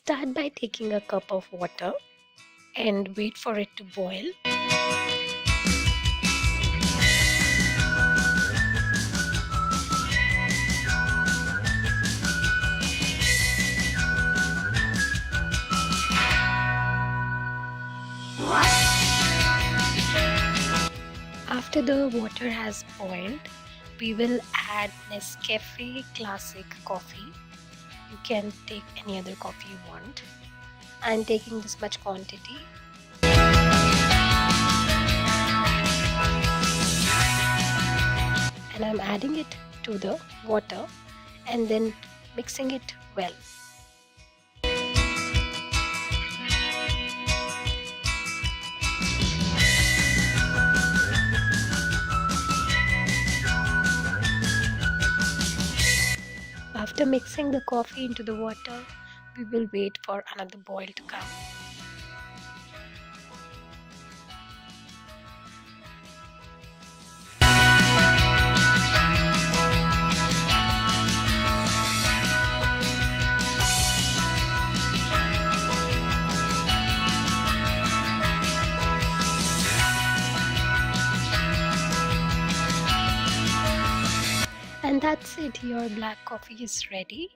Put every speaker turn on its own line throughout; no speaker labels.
Start by taking a cup of water and wait for it to boil. After the water has boiled, we will add Nescafe Classic coffee. You can take any other coffee you want. I'm taking this much quantity. And I'm adding it to the water and then mixing it well. After mixing the coffee into the water, we will wait for another boil to come. And that's it, your black coffee is ready.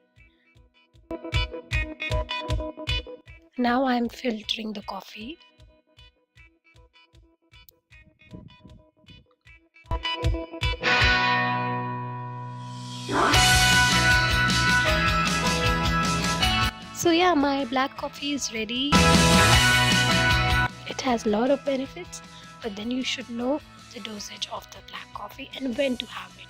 Now I'm filtering the coffee. So yeah, my black coffee is ready. It has a lot of benefits, but then you should know the dosage of the black coffee and when to have it.